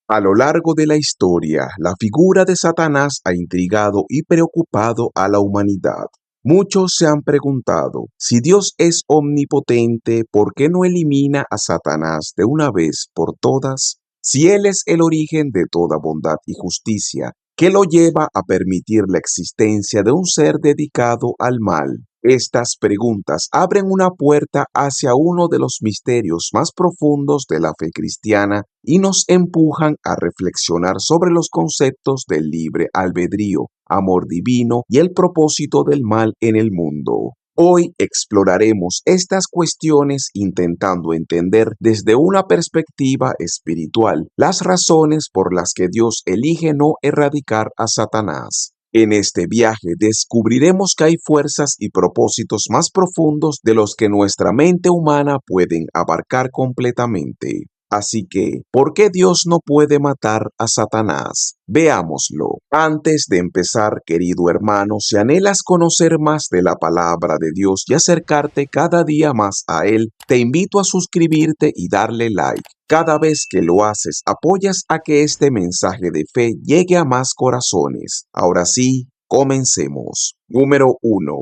A lo largo de la historia, la figura de Satanás ha intrigado y preocupado a la humanidad. Muchos se han preguntado, si Dios es omnipotente, ¿por qué no elimina a Satanás de una vez por todas? Si Él es el origen de toda bondad y justicia, ¿qué lo lleva a permitir la existencia de un ser dedicado al mal? Estas preguntas abren una puerta hacia uno de los misterios más profundos de la fe cristiana y nos empujan a reflexionar sobre los conceptos del libre albedrío, amor divino y el propósito del mal en el mundo. Hoy exploraremos estas cuestiones intentando entender desde una perspectiva espiritual las razones por las que Dios elige no erradicar a Satanás. En este viaje descubriremos que hay fuerzas y propósitos más profundos de los que nuestra mente humana pueden abarcar completamente. Así que, ¿por qué Dios no puede matar a Satanás? Veámoslo. Antes de empezar, querido hermano, si anhelas conocer más de la palabra de Dios y acercarte cada día más a Él, te invito a suscribirte y darle like. Cada vez que lo haces, apoyas a que este mensaje de fe llegue a más corazones. Ahora sí, comencemos. Número 1.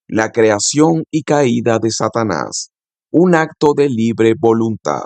La creación y caída de Satanás. Un acto de libre voluntad.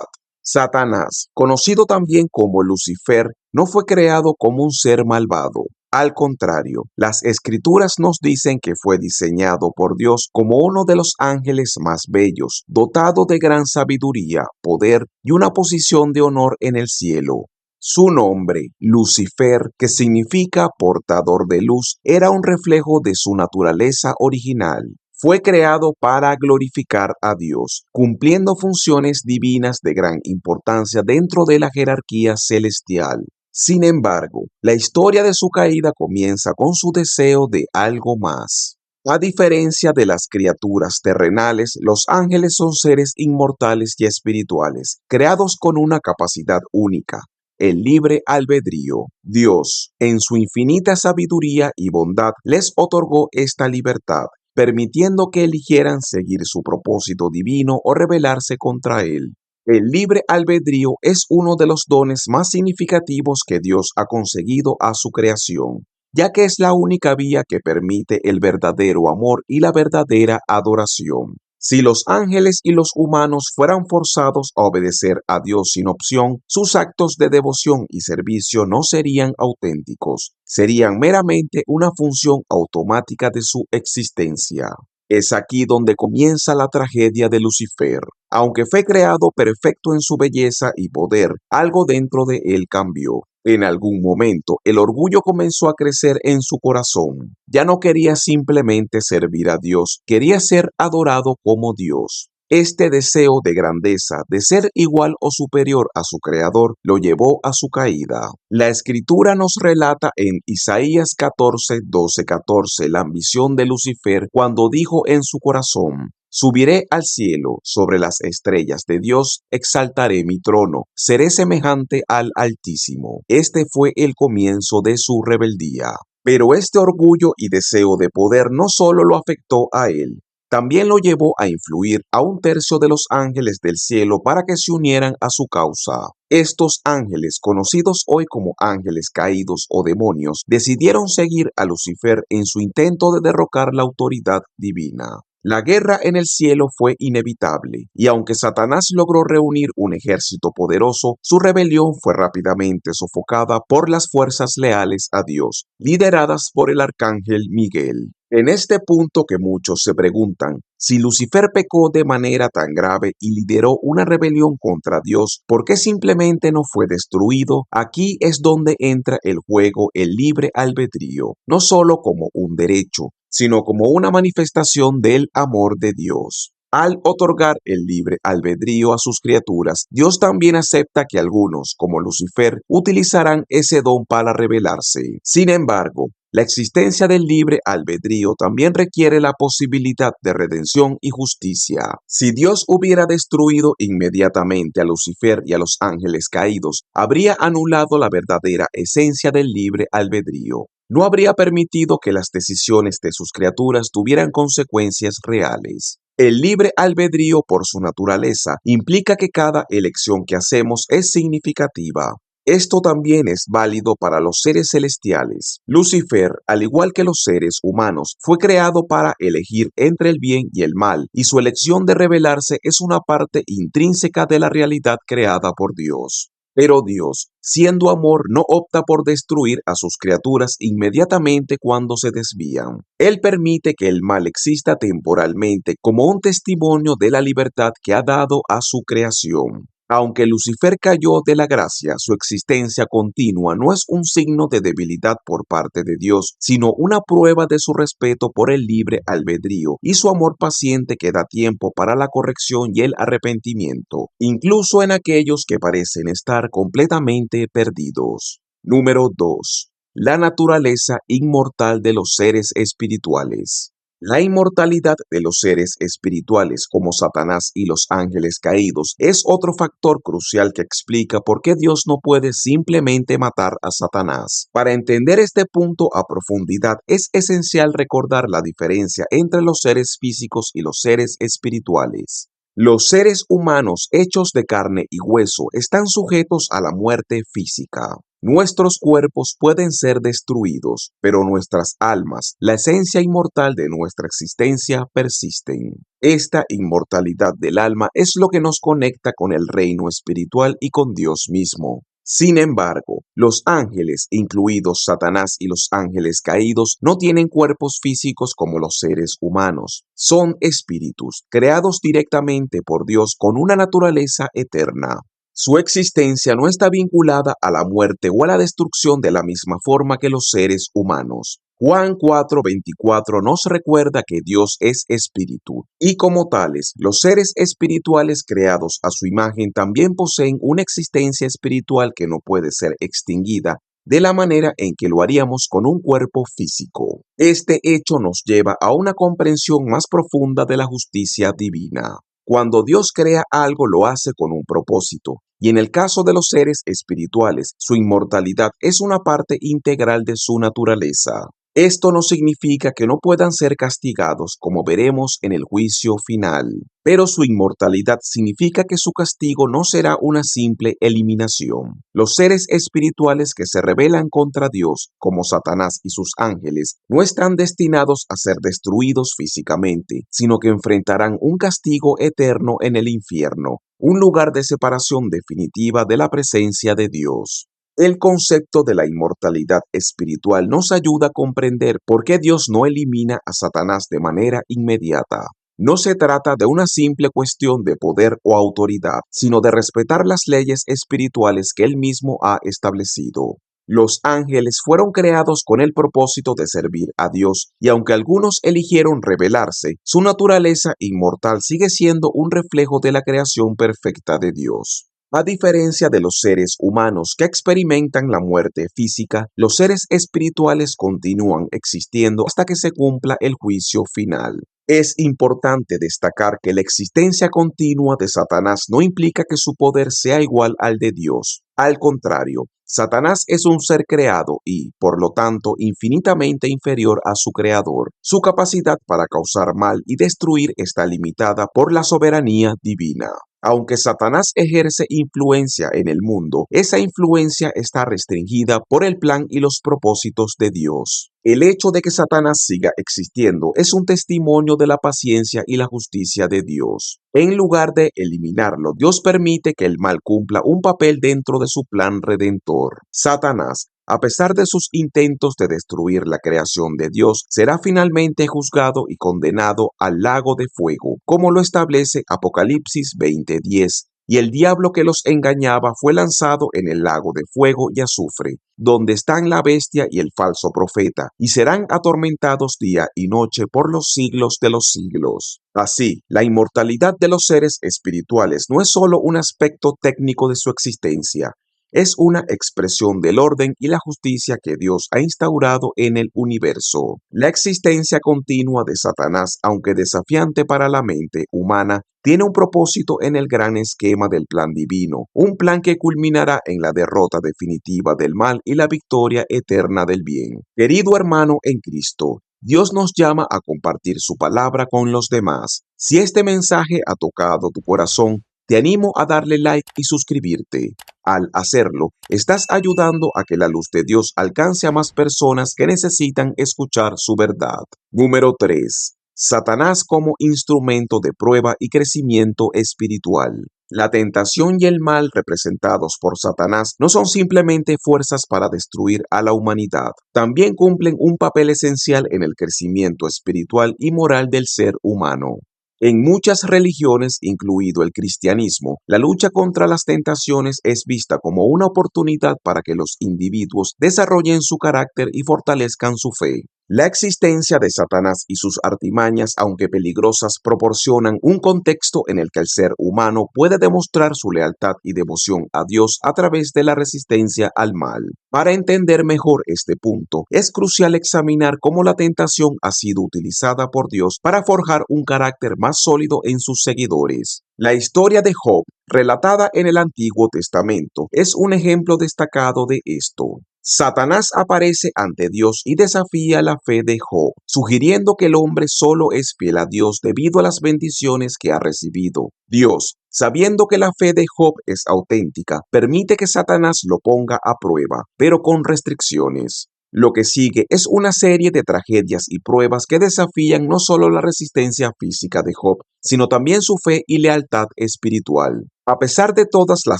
Satanás, conocido también como Lucifer, no fue creado como un ser malvado. Al contrario, las escrituras nos dicen que fue diseñado por Dios como uno de los ángeles más bellos, dotado de gran sabiduría, poder y una posición de honor en el cielo. Su nombre, Lucifer, que significa portador de luz, era un reflejo de su naturaleza original. Fue creado para glorificar a Dios, cumpliendo funciones divinas de gran importancia dentro de la jerarquía celestial. Sin embargo, la historia de su caída comienza con su deseo de algo más. A diferencia de las criaturas terrenales, los ángeles son seres inmortales y espirituales, creados con una capacidad única: el libre albedrío. Dios, en su infinita sabiduría y bondad, les otorgó esta libertad, permitiendo que eligieran seguir su propósito divino o rebelarse contra él. El libre albedrío es uno de los dones más significativos que Dios ha concedido a su creación, ya que es la única vía que permite el verdadero amor y la verdadera adoración. Si los ángeles y los humanos fueran forzados a obedecer a Dios sin opción, sus actos de devoción y servicio no serían auténticos, serían meramente una función automática de su existencia. Es aquí donde comienza la tragedia de Lucifer. Aunque fue creado perfecto en su belleza y poder, algo dentro de él cambió. En algún momento, el orgullo comenzó a crecer en su corazón. Ya no quería simplemente servir a Dios, quería ser adorado como Dios. Este deseo de grandeza, de ser igual o superior a su creador, lo llevó a su caída. La escritura nos relata en Isaías 14, 12, 14 la ambición de Lucifer cuando dijo en su corazón: subiré al cielo, sobre las estrellas de Dios exaltaré mi trono, seré semejante al Altísimo. Este fue el comienzo de su rebeldía. Pero este orgullo y deseo de poder no solo lo afectó a él, también lo llevó a influir a un tercio de los ángeles del cielo para que se unieran a su causa. Estos ángeles, conocidos hoy como ángeles caídos o demonios, decidieron seguir a Lucifer en su intento de derrocar la autoridad divina. La guerra en el cielo fue inevitable, y aunque Satanás logró reunir un ejército poderoso, su rebelión fue rápidamente sofocada por las fuerzas leales a Dios, lideradas por el arcángel Miguel. En este punto que muchos se preguntan, si Lucifer pecó de manera tan grave y lideró una rebelión contra Dios, ¿por qué simplemente no fue destruido? Aquí es donde entra el juego el libre albedrío, no solo como un derecho, sino como una manifestación del amor de Dios. Al otorgar el libre albedrío a sus criaturas, Dios también acepta que algunos, como Lucifer, utilizarán ese don para rebelarse. Sin embargo, la existencia del libre albedrío también requiere la posibilidad de redención y justicia. Si Dios hubiera destruido inmediatamente a Lucifer y a los ángeles caídos, habría anulado la verdadera esencia del libre albedrío. No habría permitido que las decisiones de sus criaturas tuvieran consecuencias reales. El libre albedrío, por su naturaleza, implica que cada elección que hacemos es significativa. Esto también es válido para los seres celestiales. Lucifer, al igual que los seres humanos, fue creado para elegir entre el bien y el mal, y su elección de rebelarse es una parte intrínseca de la realidad creada por Dios. Pero Dios, siendo amor, no opta por destruir a sus criaturas inmediatamente cuando se desvían. Él permite que el mal exista temporalmente como un testimonio de la libertad que ha dado a su creación. Aunque Lucifer cayó de la gracia, su existencia continua no es un signo de debilidad por parte de Dios, sino una prueba de su respeto por el libre albedrío y su amor paciente que da tiempo para la corrección y el arrepentimiento, incluso en aquellos que parecen estar completamente perdidos. Número 2. La naturaleza inmortal de los seres espirituales. La inmortalidad de los seres espirituales como Satanás y los ángeles caídos es otro factor crucial que explica por qué Dios no puede simplemente matar a Satanás. Para entender este punto a profundidad es esencial recordar la diferencia entre los seres físicos y los seres espirituales. Los seres humanos hechos de carne y hueso están sujetos a la muerte física. Nuestros cuerpos pueden ser destruidos, pero nuestras almas, la esencia inmortal de nuestra existencia, persisten. Esta inmortalidad del alma es lo que nos conecta con el reino espiritual y con Dios mismo. Sin embargo, los ángeles, incluidos Satanás y los ángeles caídos, no tienen cuerpos físicos como los seres humanos. Son espíritus, creados directamente por Dios con una naturaleza eterna. Su existencia no está vinculada a la muerte o a la destrucción de la misma forma que los seres humanos. Juan 4:24 nos recuerda que Dios es espíritu, y como tales, los seres espirituales creados a su imagen también poseen una existencia espiritual que no puede ser extinguida de la manera en que lo haríamos con un cuerpo físico. Este hecho nos lleva a una comprensión más profunda de la justicia divina. Cuando Dios crea algo, lo hace con un propósito, y en el caso de los seres espirituales, su inmortalidad es una parte integral de su naturaleza. Esto no significa que no puedan ser castigados, como veremos en el juicio final, pero su inmortalidad significa que su castigo no será una simple eliminación. Los seres espirituales que se rebelan contra Dios, como Satanás y sus ángeles, no están destinados a ser destruidos físicamente, sino que enfrentarán un castigo eterno en el infierno, un lugar de separación definitiva de la presencia de Dios. El concepto de la inmortalidad espiritual nos ayuda a comprender por qué Dios no elimina a Satanás de manera inmediata. No se trata de una simple cuestión de poder o autoridad, sino de respetar las leyes espirituales que Él mismo ha establecido. Los ángeles fueron creados con el propósito de servir a Dios, y aunque algunos eligieron rebelarse, su naturaleza inmortal sigue siendo un reflejo de la creación perfecta de Dios. A diferencia de los seres humanos que experimentan la muerte física, los seres espirituales continúan existiendo hasta que se cumpla el juicio final. Es importante destacar que la existencia continua de Satanás no implica que su poder sea igual al de Dios. Al contrario, Satanás es un ser creado y, por lo tanto, infinitamente inferior a su creador. Su capacidad para causar mal y destruir está limitada por la soberanía divina. Aunque Satanás ejerce influencia en el mundo, esa influencia está restringida por el plan y los propósitos de Dios. El hecho de que Satanás siga existiendo es un testimonio de la paciencia y la justicia de Dios. En lugar de eliminarlo, Dios permite que el mal cumpla un papel dentro de su plan redentor. Satanás, a pesar de sus intentos de destruir la creación de Dios, será finalmente juzgado y condenado al lago de fuego, como lo establece Apocalipsis 20:10. Y el diablo que los engañaba fue lanzado en el lago de fuego y azufre, donde están la bestia y el falso profeta, y serán atormentados día y noche por los siglos de los siglos. Así, la inmortalidad de los seres espirituales no es solo un aspecto técnico de su existencia, es una expresión del orden y la justicia que Dios ha instaurado en el universo. La existencia continua de Satanás, aunque desafiante para la mente humana, tiene un propósito en el gran esquema del plan divino, un plan que culminará en la derrota definitiva del mal y la victoria eterna del bien. Querido hermano en Cristo, Dios nos llama a compartir su palabra con los demás. Si este mensaje ha tocado tu corazón, te Te animo a darle like y suscribirte. Al hacerlo, estás ayudando a que la luz de Dios alcance a más personas que necesitan escuchar su verdad. Número 3. Satanás como instrumento de prueba y crecimiento espiritual. La tentación y el mal representados por Satanás no son simplemente fuerzas para destruir a la humanidad, también cumplen un papel esencial en el crecimiento espiritual y moral del ser humano. En muchas religiones, incluido el cristianismo, la lucha contra las tentaciones es vista como una oportunidad para que los individuos desarrollen su carácter y fortalezcan su fe. La existencia de Satanás y sus artimañas, aunque peligrosas, proporcionan un contexto en el que el ser humano puede demostrar su lealtad y devoción a Dios a través de la resistencia al mal. Para entender mejor este punto, es crucial examinar cómo la tentación ha sido utilizada por Dios para forjar un carácter más sólido en sus seguidores. La historia de Job, relatada en el Antiguo Testamento, es un ejemplo destacado de esto. Satanás aparece ante Dios y desafía la fe de Job, sugiriendo que el hombre solo es fiel a Dios debido a las bendiciones que ha recibido. Dios, sabiendo que la fe de Job es auténtica, permite que Satanás lo ponga a prueba, pero con restricciones. Lo que sigue es una serie de tragedias y pruebas que desafían no solo la resistencia física de Job, sino también su fe y lealtad espiritual. A pesar de todas las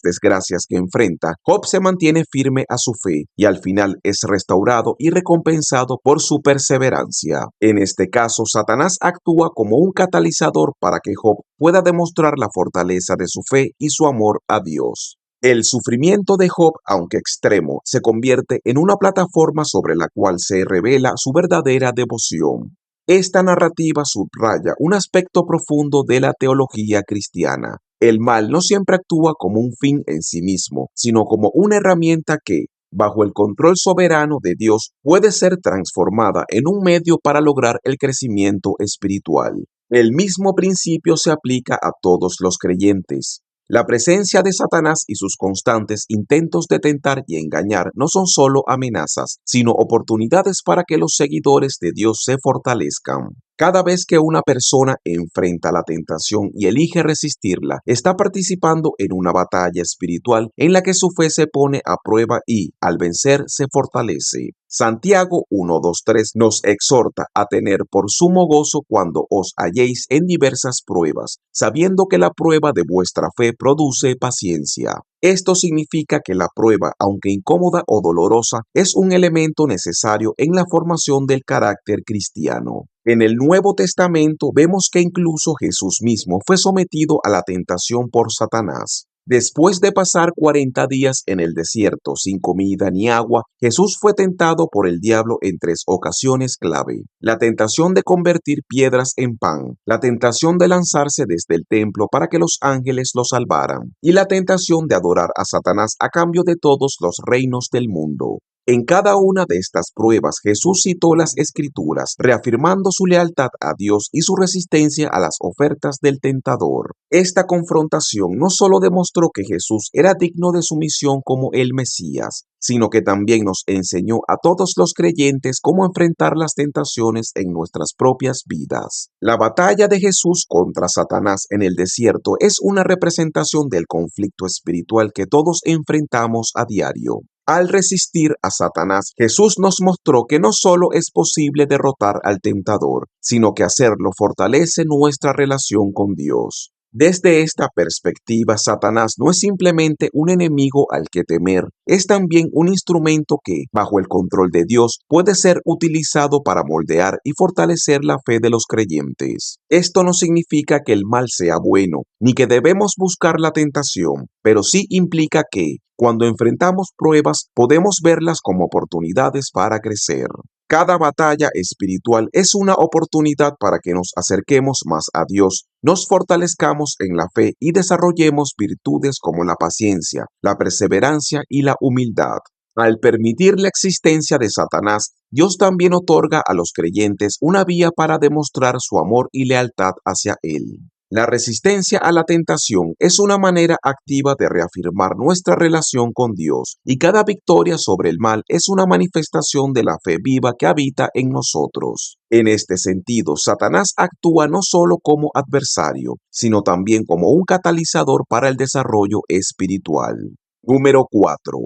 desgracias que enfrenta, Job se mantiene firme a su fe y al final es restaurado y recompensado por su perseverancia. En este caso, Satanás actúa como un catalizador para que Job pueda demostrar la fortaleza de su fe y su amor a Dios. El sufrimiento de Job, aunque extremo, se convierte en una plataforma sobre la cual se revela su verdadera devoción. Esta narrativa subraya un aspecto profundo de la teología cristiana. El mal no siempre actúa como un fin en sí mismo, sino como una herramienta que, bajo el control soberano de Dios, puede ser transformada en un medio para lograr el crecimiento espiritual. El mismo principio se aplica a todos los creyentes. La presencia de Satanás y sus constantes intentos de tentar y engañar no son solo amenazas, sino oportunidades para que los seguidores de Dios se fortalezcan. Cada vez que una persona enfrenta la tentación y elige resistirla, está participando en una batalla espiritual en la que su fe se pone a prueba y, al vencer, se fortalece. Santiago 1:2-3 nos exhorta a tener por sumo gozo cuando os halléis en diversas pruebas, sabiendo que la prueba de vuestra fe produce paciencia. Esto significa que la prueba, aunque incómoda o dolorosa, es un elemento necesario en la formación del carácter cristiano. En el Nuevo Testamento vemos que incluso Jesús mismo fue sometido a la tentación por Satanás. Después de pasar 40 días en el desierto sin comida ni agua, Jesús fue tentado por el diablo en 3 ocasiones clave. La tentación de convertir piedras en pan, la tentación de lanzarse desde el templo para que los ángeles lo salvaran, y la tentación de adorar a Satanás a cambio de todos los reinos del mundo. En cada una de estas pruebas Jesús citó las Escrituras, reafirmando su lealtad a Dios y su resistencia a las ofertas del tentador. Esta confrontación no solo demostró que Jesús era digno de su misión como el Mesías, sino que también nos enseñó a todos los creyentes cómo enfrentar las tentaciones en nuestras propias vidas. La batalla de Jesús contra Satanás en el desierto es una representación del conflicto espiritual que todos enfrentamos a diario. Al resistir a Satanás, Jesús nos mostró que no solo es posible derrotar al tentador, sino que hacerlo fortalece nuestra relación con Dios. Desde esta perspectiva, Satanás no es simplemente un enemigo al que temer, es también un instrumento que, bajo el control de Dios, puede ser utilizado para moldear y fortalecer la fe de los creyentes. Esto no significa que el mal sea bueno, ni que debemos buscar la tentación, pero sí implica que, cuando enfrentamos pruebas, podemos verlas como oportunidades para crecer. Cada batalla espiritual es una oportunidad para que nos acerquemos más a Dios, nos fortalezcamos en la fe y desarrollemos virtudes como la paciencia, la perseverancia y la humildad. Al permitir la existencia de Satanás, Dios también otorga a los creyentes una vía para demostrar su amor y lealtad hacia Él. La resistencia a la tentación es una manera activa de reafirmar nuestra relación con Dios, y cada victoria sobre el mal es una manifestación de la fe viva que habita en nosotros. En este sentido, Satanás actúa no solo como adversario, sino también como un catalizador para el desarrollo espiritual. Número 4.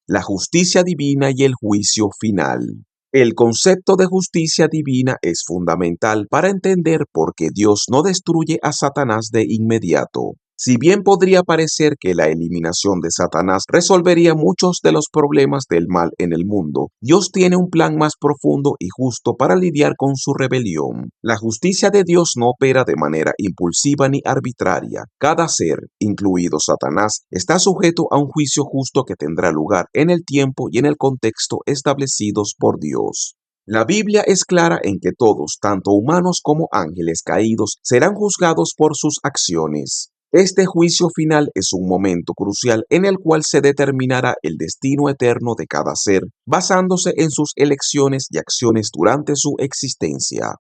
La justicia divina y el juicio final. El concepto de justicia divina es fundamental para entender por qué Dios no destruye a Satanás de inmediato. Si bien podría parecer que la eliminación de Satanás resolvería muchos de los problemas del mal en el mundo, Dios tiene un plan más profundo y justo para lidiar con su rebelión. La justicia de Dios no opera de manera impulsiva ni arbitraria. Cada ser, incluido Satanás, está sujeto a un juicio justo que tendrá lugar en el tiempo y en el contexto establecidos por Dios. La Biblia es clara en que todos, tanto humanos como ángeles caídos, serán juzgados por sus acciones. Este juicio final es un momento crucial en el cual se determinará el destino eterno de cada ser, basándose en sus elecciones y acciones durante su existencia.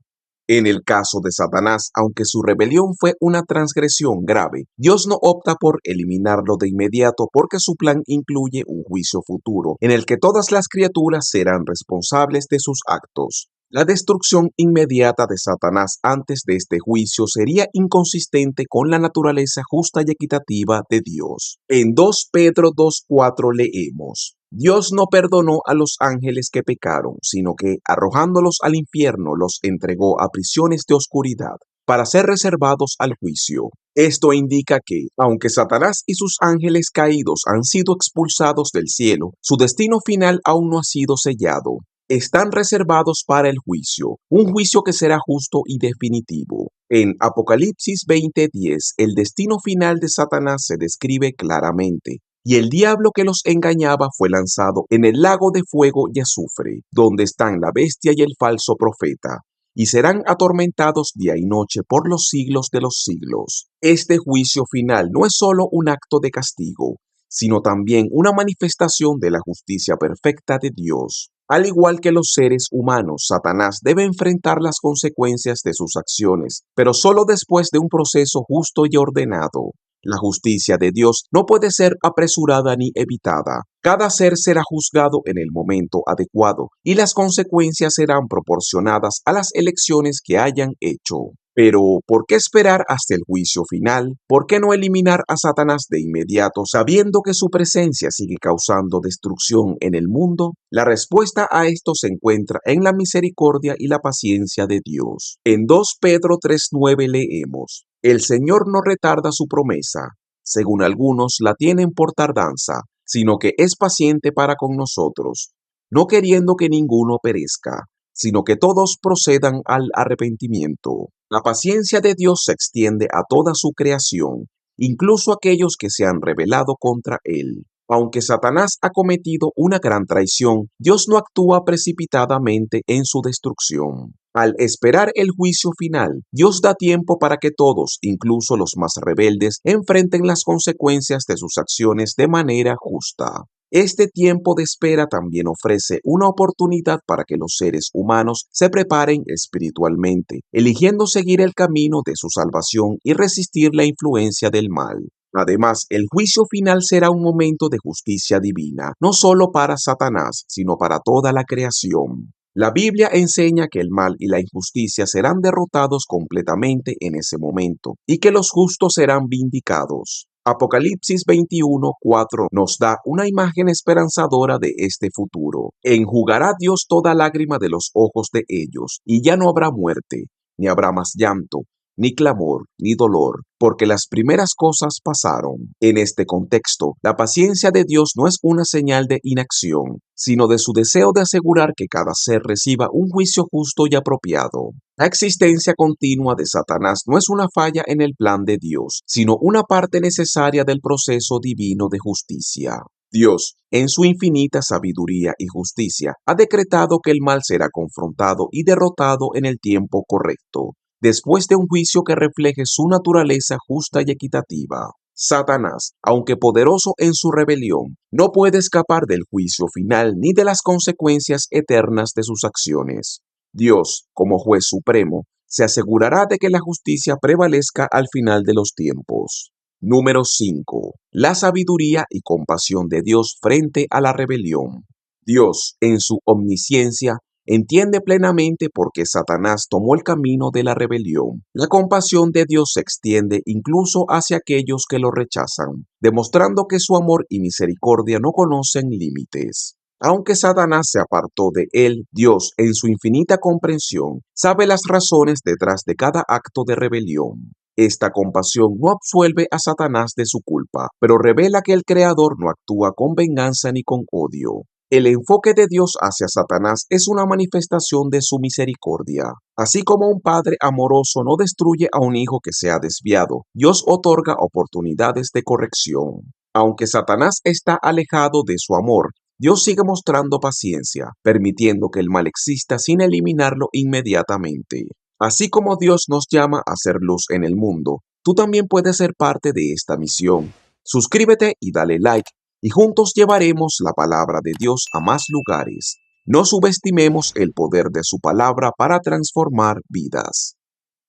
En el caso de Satanás, aunque su rebelión fue una transgresión grave, Dios no opta por eliminarlo de inmediato porque su plan incluye un juicio futuro, en el que todas las criaturas serán responsables de sus actos. La destrucción inmediata de Satanás antes de este juicio sería inconsistente con la naturaleza justa y equitativa de Dios. En 2 Pedro 2:4 leemos: Dios no perdonó a los ángeles que pecaron, sino que, arrojándolos al infierno, los entregó a prisiones de oscuridad, para ser reservados al juicio. Esto indica que, aunque Satanás y sus ángeles caídos han sido expulsados del cielo, su destino final aún no ha sido sellado. Están reservados para el juicio, un juicio que será justo y definitivo. En Apocalipsis 20:10, el destino final de Satanás se describe claramente. Y el diablo que los engañaba fue lanzado en el lago de fuego y azufre, donde están la bestia y el falso profeta, y serán atormentados día y noche por los siglos de los siglos. Este juicio final no es solo un acto de castigo, sino también una manifestación de la justicia perfecta de Dios. Al igual que los seres humanos, Satanás debe enfrentar las consecuencias de sus acciones, pero solo después de un proceso justo y ordenado. La justicia de Dios no puede ser apresurada ni evitada. Cada ser será juzgado en el momento adecuado y las consecuencias serán proporcionadas a las elecciones que hayan hecho. Pero, ¿por qué esperar hasta el juicio final? ¿Por qué no eliminar a Satanás de inmediato sabiendo que su presencia sigue causando destrucción en el mundo? La respuesta a esto se encuentra en la misericordia y la paciencia de Dios. En 2 Pedro 3:9 leemos: El Señor no retarda su promesa, según algunos la tienen por tardanza, sino que es paciente para con nosotros, no queriendo que ninguno perezca, sino que todos procedan al arrepentimiento. La paciencia de Dios se extiende a toda su creación, incluso aquellos que se han rebelado contra Él. Aunque Satanás ha cometido una gran traición, Dios no actúa precipitadamente en su destrucción. Al esperar el juicio final, Dios da tiempo para que todos, incluso los más rebeldes, enfrenten las consecuencias de sus acciones de manera justa. Este tiempo de espera también ofrece una oportunidad para que los seres humanos se preparen espiritualmente, eligiendo seguir el camino de su salvación y resistir la influencia del mal. Además, el juicio final será un momento de justicia divina, no solo para Satanás, sino para toda la creación. La Biblia enseña que el mal y la injusticia serán derrotados completamente en ese momento y que los justos serán vindicados. Apocalipsis 21:4 nos da una imagen esperanzadora de este futuro. Enjugará Dios toda lágrima de los ojos de ellos, y ya no habrá muerte, ni habrá más llanto, ni clamor, ni dolor, porque las primeras cosas pasaron. En este contexto, la paciencia de Dios no es una señal de inacción, sino de su deseo de asegurar que cada ser reciba un juicio justo y apropiado. La existencia continua de Satanás no es una falla en el plan de Dios, sino una parte necesaria del proceso divino de justicia. Dios, en su infinita sabiduría y justicia, ha decretado que el mal será confrontado y derrotado en el tiempo correcto, después de un juicio que refleje su naturaleza justa y equitativa. Satanás, aunque poderoso en su rebelión, no puede escapar del juicio final ni de las consecuencias eternas de sus acciones. Dios, como juez supremo, se asegurará de que la justicia prevalezca al final de los tiempos. Número 5. La sabiduría y compasión de Dios frente a la rebelión. Dios, en su omnisciencia, entiende plenamente por qué Satanás tomó el camino de la rebelión. La compasión de Dios se extiende incluso hacia aquellos que lo rechazan, demostrando que su amor y misericordia no conocen límites. Aunque Satanás se apartó de él, Dios, en su infinita comprensión, sabe las razones detrás de cada acto de rebelión. Esta compasión no absuelve a Satanás de su culpa, pero revela que el Creador no actúa con venganza ni con odio. El enfoque de Dios hacia Satanás es una manifestación de su misericordia. Así como un padre amoroso no destruye a un hijo que se ha desviado, Dios otorga oportunidades de corrección. Aunque Satanás está alejado de su amor, Dios sigue mostrando paciencia, permitiendo que el mal exista sin eliminarlo inmediatamente. Así como Dios nos llama a hacer luz en el mundo, tú también puedes ser parte de esta misión. Suscríbete y dale like, y juntos llevaremos la palabra de Dios a más lugares. No subestimemos el poder de su palabra para transformar vidas.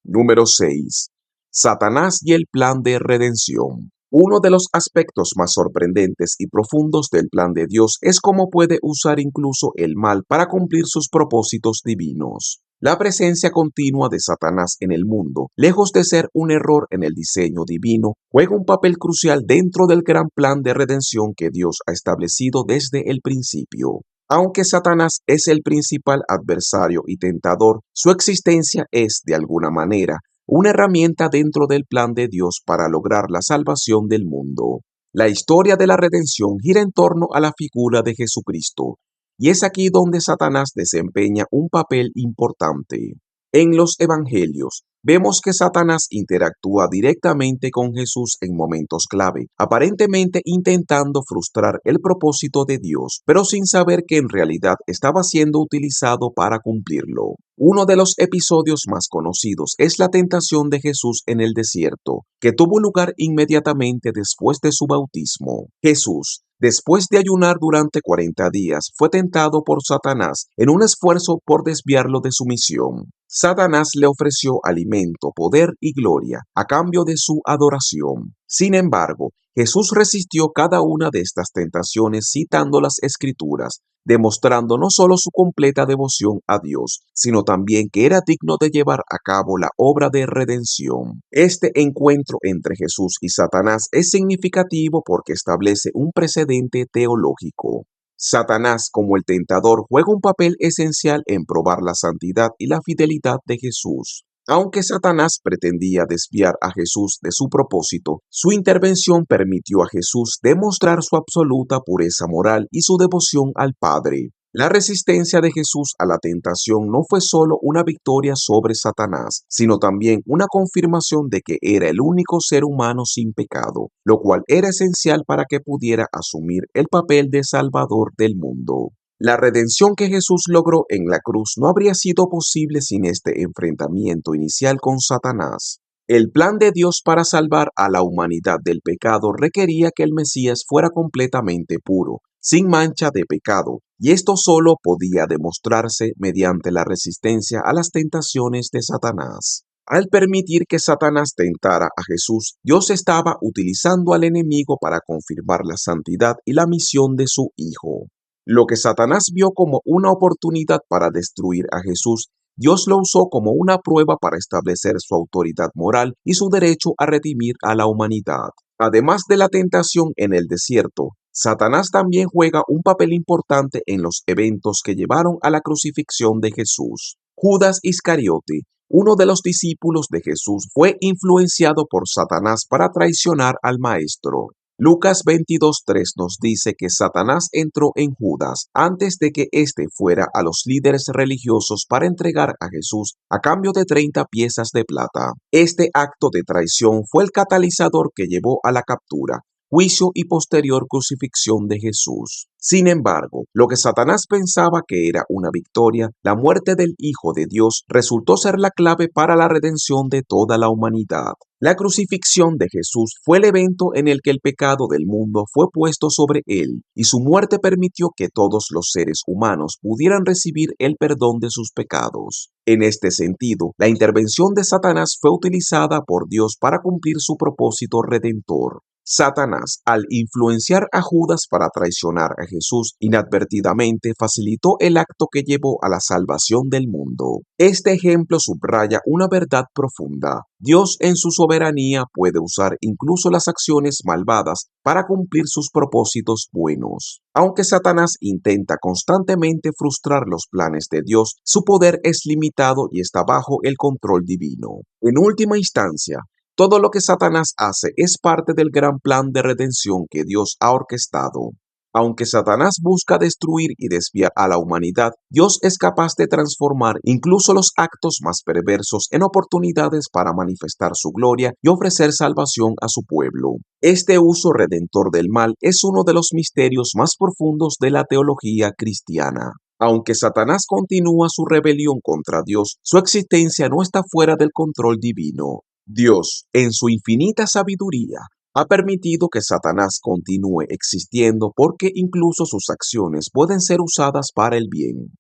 Número 6. Satanás y el plan de redención. Uno de los aspectos más sorprendentes y profundos del plan de Dios es cómo puede usar incluso el mal para cumplir sus propósitos divinos. La presencia continua de Satanás en el mundo, lejos de ser un error en el diseño divino, juega un papel crucial dentro del gran plan de redención que Dios ha establecido desde el principio. Aunque Satanás es el principal adversario y tentador, su existencia es, de alguna manera, una herramienta dentro del plan de Dios para lograr la salvación del mundo. La historia de la redención gira en torno a la figura de Jesucristo, y es aquí donde Satanás desempeña un papel importante. En los evangelios, vemos que Satanás interactúa directamente con Jesús en momentos clave, aparentemente intentando frustrar el propósito de Dios, pero sin saber que en realidad estaba siendo utilizado para cumplirlo. Uno de los episodios más conocidos es la tentación de Jesús en el desierto, que tuvo lugar inmediatamente después de su bautismo. Jesús, después de ayunar durante 40 días, fue tentado por Satanás en un esfuerzo por desviarlo de su misión. Satanás le ofreció alimento, poder y gloria a cambio de su adoración. Sin embargo, Jesús resistió cada una de estas tentaciones citando las Escrituras, demostrando no solo su completa devoción a Dios, sino también que era digno de llevar a cabo la obra de redención. Este encuentro entre Jesús y Satanás es significativo porque establece un precedente teológico. Satanás, como el tentador, juega un papel esencial en probar la santidad y la fidelidad de Jesús. Aunque Satanás pretendía desviar a Jesús de su propósito, su intervención permitió a Jesús demostrar su absoluta pureza moral y su devoción al Padre. La resistencia de Jesús a la tentación no fue solo una victoria sobre Satanás, sino también una confirmación de que era el único ser humano sin pecado, lo cual era esencial para que pudiera asumir el papel de Salvador del mundo. La redención que Jesús logró en la cruz no habría sido posible sin este enfrentamiento inicial con Satanás. El plan de Dios para salvar a la humanidad del pecado requería que el Mesías fuera completamente puro, sin mancha de pecado, y esto solo podía demostrarse mediante la resistencia a las tentaciones de Satanás. Al permitir que Satanás tentara a Jesús, Dios estaba utilizando al enemigo para confirmar la santidad y la misión de su Hijo. Lo que Satanás vio como una oportunidad para destruir a Jesús, Dios lo usó como una prueba para establecer su autoridad moral y su derecho a redimir a la humanidad. Además de la tentación en el desierto, Satanás también juega un papel importante en los eventos que llevaron a la crucifixión de Jesús. Judas Iscariote, uno de los discípulos de Jesús, fue influenciado por Satanás para traicionar al Maestro. Lucas 22:3 nos dice que Satanás entró en Judas antes de que éste fuera a los líderes religiosos para entregar a Jesús a cambio de 30 piezas de plata. Este acto de traición fue el catalizador que llevó a la captura, juicio y posterior crucifixión de Jesús. Sin embargo, lo que Satanás pensaba que era una victoria, la muerte del Hijo de Dios, resultó ser la clave para la redención de toda la humanidad. La crucifixión de Jesús fue el evento en el que el pecado del mundo fue puesto sobre él, y su muerte permitió que todos los seres humanos pudieran recibir el perdón de sus pecados. En este sentido, la intervención de Satanás fue utilizada por Dios para cumplir su propósito redentor. Satanás, al influenciar a Judas para traicionar a Jesús, inadvertidamente facilitó el acto que llevó a la salvación del mundo. Este ejemplo subraya una verdad profunda. Dios en su soberanía puede usar incluso las acciones malvadas para cumplir sus propósitos buenos. Aunque Satanás intenta constantemente frustrar los planes de Dios, su poder es limitado y está bajo el control divino. En última instancia, todo lo que Satanás hace es parte del gran plan de redención que Dios ha orquestado. Aunque Satanás busca destruir y desviar a la humanidad, Dios es capaz de transformar incluso los actos más perversos en oportunidades para manifestar su gloria y ofrecer salvación a su pueblo. Este uso redentor del mal es uno de los misterios más profundos de la teología cristiana. Aunque Satanás continúa su rebelión contra Dios, su existencia no está fuera del control divino. Dios, en su infinita sabiduría, ha permitido que Satanás continúe existiendo porque incluso sus acciones pueden ser usadas para el bien.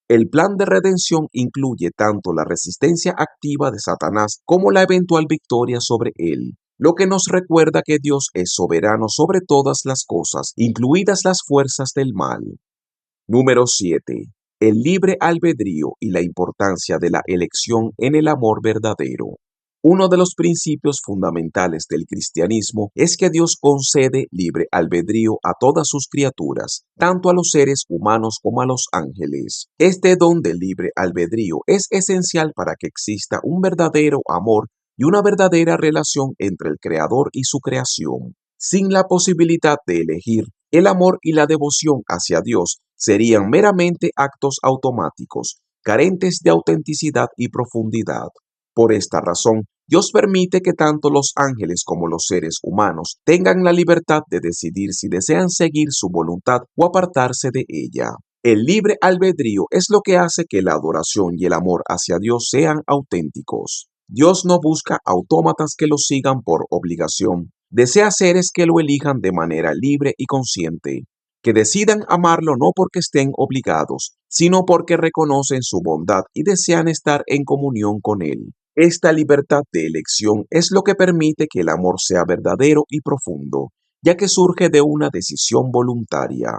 El plan de redención incluye tanto la resistencia activa de Satanás como la eventual victoria sobre él, lo que nos recuerda que Dios es soberano sobre todas las cosas, incluidas las fuerzas del mal. Número 7. El libre albedrío y la importancia de la elección en el amor verdadero. Uno de los principios fundamentales del cristianismo es que Dios concede libre albedrío a todas sus criaturas, tanto a los seres humanos como a los ángeles. Este don del libre albedrío es esencial para que exista un verdadero amor y una verdadera relación entre el Creador y su creación. Sin la posibilidad de elegir, el amor y la devoción hacia Dios serían meramente actos automáticos, carentes de autenticidad y profundidad. Por esta razón, Dios permite que tanto los ángeles como los seres humanos tengan la libertad de decidir si desean seguir su voluntad o apartarse de ella. El libre albedrío es lo que hace que la adoración y el amor hacia Dios sean auténticos. Dios no busca autómatas que lo sigan por obligación. Desea seres que lo elijan de manera libre y consciente, que decidan amarlo no porque estén obligados, sino porque reconocen su bondad y desean estar en comunión con Él. Esta libertad de elección es lo que permite que el amor sea verdadero y profundo, ya que surge de una decisión voluntaria.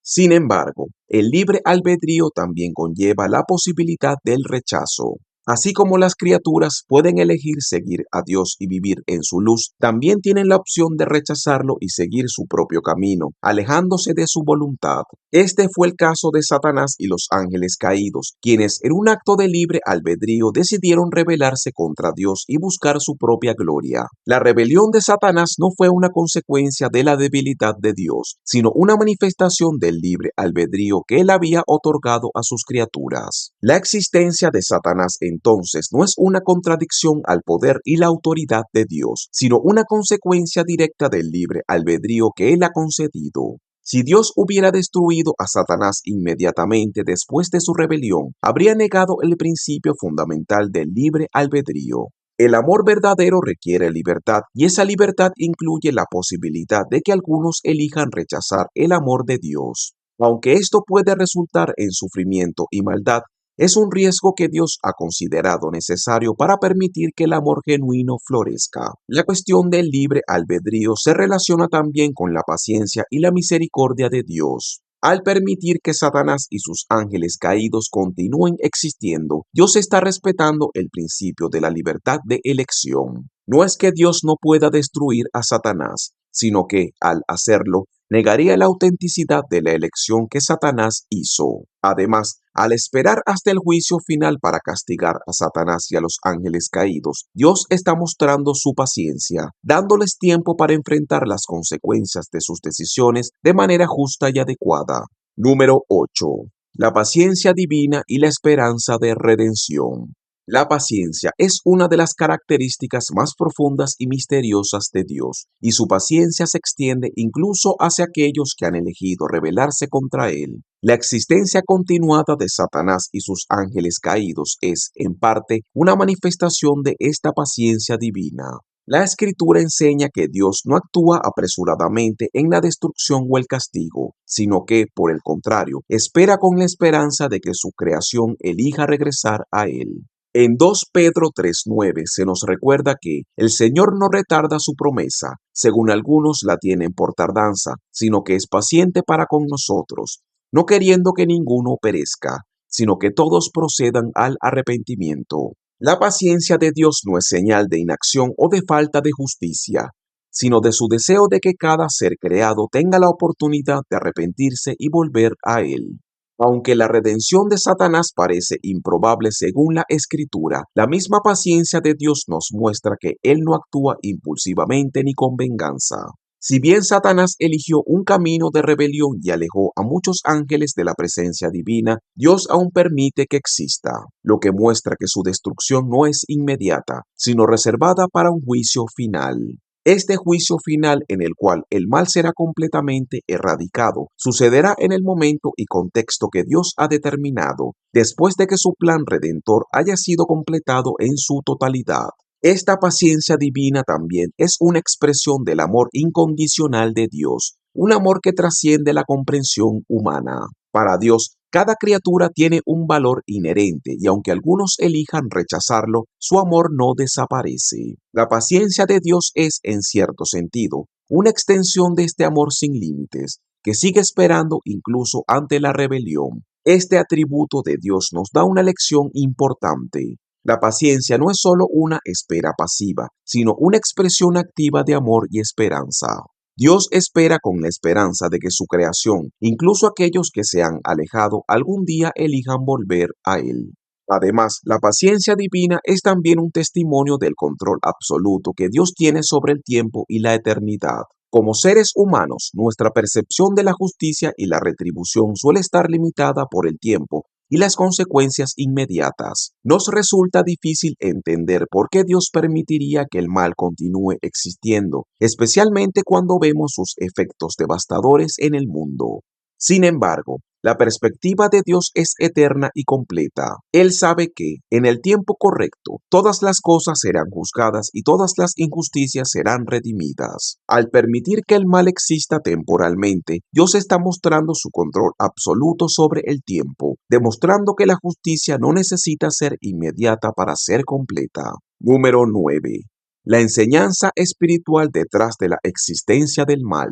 Sin embargo, el libre albedrío también conlleva la posibilidad del rechazo. Así como las criaturas pueden elegir seguir a Dios y vivir en su luz, también tienen la opción de rechazarlo y seguir su propio camino, alejándose de su voluntad. Este fue el caso de Satanás y los ángeles caídos, quienes en un acto de libre albedrío decidieron rebelarse contra Dios y buscar su propia gloria. La rebelión de Satanás no fue una consecuencia de la debilidad de Dios, sino una manifestación del libre albedrío que él había otorgado a sus criaturas. La existencia de Satanás entonces no es una contradicción al poder y la autoridad de Dios, sino una consecuencia directa del libre albedrío que Él ha concedido. Si Dios hubiera destruido a Satanás inmediatamente después de su rebelión, habría negado el principio fundamental del libre albedrío. El amor verdadero requiere libertad y esa libertad incluye la posibilidad de que algunos elijan rechazar el amor de Dios. Aunque esto puede resultar en sufrimiento y maldad, es un riesgo que Dios ha considerado necesario para permitir que el amor genuino florezca. La cuestión del libre albedrío se relaciona también con la paciencia y la misericordia de Dios. Al permitir que Satanás y sus ángeles caídos continúen existiendo, Dios está respetando el principio de la libertad de elección. No es que Dios no pueda destruir a Satanás, sino que, al hacerlo, negaría la autenticidad de la elección que Satanás hizo. Además, al esperar hasta el juicio final para castigar a Satanás y a los ángeles caídos, Dios está mostrando su paciencia, dándoles tiempo para enfrentar las consecuencias de sus decisiones de manera justa y adecuada. Número 8. La paciencia divina y la esperanza de redención. La paciencia es una de las características más profundas y misteriosas de Dios, y su paciencia se extiende incluso hacia aquellos que han elegido rebelarse contra Él. La existencia continuada de Satanás y sus ángeles caídos es, en parte, una manifestación de esta paciencia divina. La Escritura enseña que Dios no actúa apresuradamente en la destrucción o el castigo, sino que, por el contrario, espera con la esperanza de que su creación elija regresar a Él. En 2 Pedro 3:9 se nos recuerda que el Señor no retarda su promesa, según algunos la tienen por tardanza, sino que es paciente para con nosotros, no queriendo que ninguno perezca, sino que todos procedan al arrepentimiento. La paciencia de Dios no es señal de inacción o de falta de justicia, sino de su deseo de que cada ser creado tenga la oportunidad de arrepentirse y volver a Él. Aunque la redención de Satanás parece improbable según la Escritura, la misma paciencia de Dios nos muestra que Él no actúa impulsivamente ni con venganza. Si bien Satanás eligió un camino de rebelión y alejó a muchos ángeles de la presencia divina, Dios aún permite que exista, lo que muestra que su destrucción no es inmediata, sino reservada para un juicio final. Este juicio final en el cual el mal será completamente erradicado sucederá en el momento y contexto que Dios ha determinado, después de que su plan redentor haya sido completado en su totalidad. Esta paciencia divina también es una expresión del amor incondicional de Dios, un amor que trasciende la comprensión humana. Para Dios, cada criatura tiene un valor inherente y aunque algunos elijan rechazarlo, su amor no desaparece. La paciencia de Dios es, en cierto sentido, una extensión de este amor sin límites, que sigue esperando incluso ante la rebelión. Este atributo de Dios nos da una lección importante. La paciencia no es solo una espera pasiva, sino una expresión activa de amor y esperanza. Dios espera con la esperanza de que su creación, incluso aquellos que se han alejado, algún día elijan volver a Él. Además, la paciencia divina es también un testimonio del control absoluto que Dios tiene sobre el tiempo y la eternidad. Como seres humanos, nuestra percepción de la justicia y la retribución suele estar limitada por el tiempo y las consecuencias inmediatas. Nos resulta difícil entender por qué Dios permitiría que el mal continúe existiendo, especialmente cuando vemos sus efectos devastadores en el mundo. Sin embargo, la perspectiva de Dios es eterna y completa. Él sabe que, en el tiempo correcto, todas las cosas serán juzgadas y todas las injusticias serán redimidas. Al permitir que el mal exista temporalmente, Dios está mostrando su control absoluto sobre el tiempo, demostrando que la justicia no necesita ser inmediata para ser completa. Número 9. La enseñanza espiritual detrás de la existencia del mal.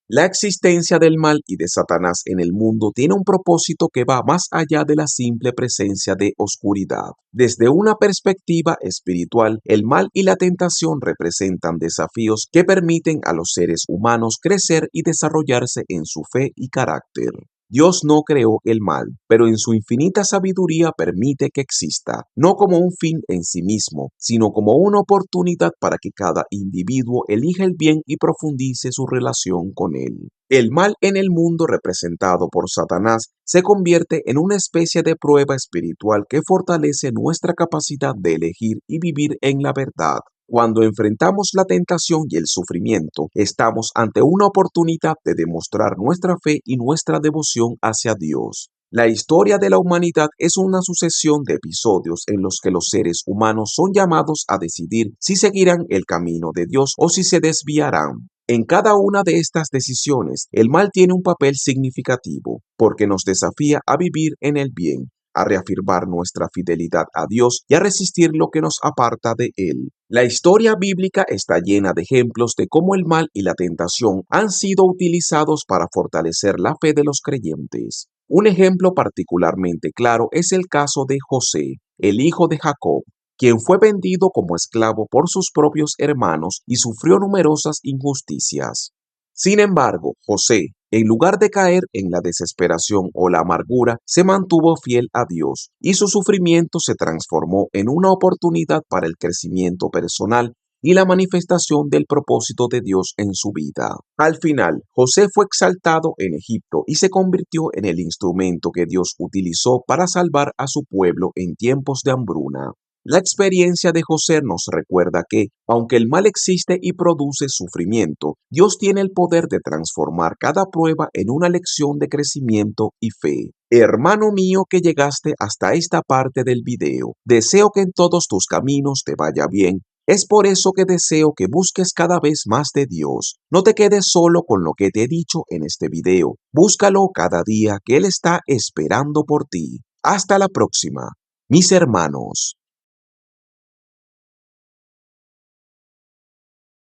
La existencia del mal y de Satanás en el mundo tiene un propósito que va más allá de la simple presencia de oscuridad. Desde una perspectiva espiritual, el mal y la tentación representan desafíos que permiten a los seres humanos crecer y desarrollarse en su fe y carácter. Dios no creó el mal, pero en su infinita sabiduría permite que exista, no como un fin en sí mismo, sino como una oportunidad para que cada individuo elija el bien y profundice su relación con él. El mal en el mundo representado por Satanás se convierte en una especie de prueba espiritual que fortalece nuestra capacidad de elegir y vivir en la verdad. Cuando enfrentamos la tentación y el sufrimiento, estamos ante una oportunidad de demostrar nuestra fe y nuestra devoción hacia Dios. La historia de la humanidad es una sucesión de episodios en los que los seres humanos son llamados a decidir si seguirán el camino de Dios o si se desviarán. En cada una de estas decisiones, el mal tiene un papel significativo, porque nos desafía a vivir en el bien, a reafirmar nuestra fidelidad a Dios y a resistir lo que nos aparta de Él. La historia bíblica está llena de ejemplos de cómo el mal y la tentación han sido utilizados para fortalecer la fe de los creyentes. Un ejemplo particularmente claro es el caso de José, el hijo de Jacob, quien fue vendido como esclavo por sus propios hermanos y sufrió numerosas injusticias. Sin embargo, José, en lugar de caer en la desesperación o la amargura, se mantuvo fiel a Dios y su sufrimiento se transformó en una oportunidad para el crecimiento personal y la manifestación del propósito de Dios en su vida. Al final, José fue exaltado en Egipto y se convirtió en el instrumento que Dios utilizó para salvar a su pueblo en tiempos de hambruna. La experiencia de José nos recuerda que, aunque el mal existe y produce sufrimiento, Dios tiene el poder de transformar cada prueba en una lección de crecimiento y fe. Hermano mío que llegaste hasta esta parte del video, deseo que en todos tus caminos te vaya bien. Es por eso que deseo que busques cada vez más de Dios. No te quedes solo con lo que te he dicho en este video. Búscalo cada día que Él está esperando por ti. Hasta la próxima, mis hermanos.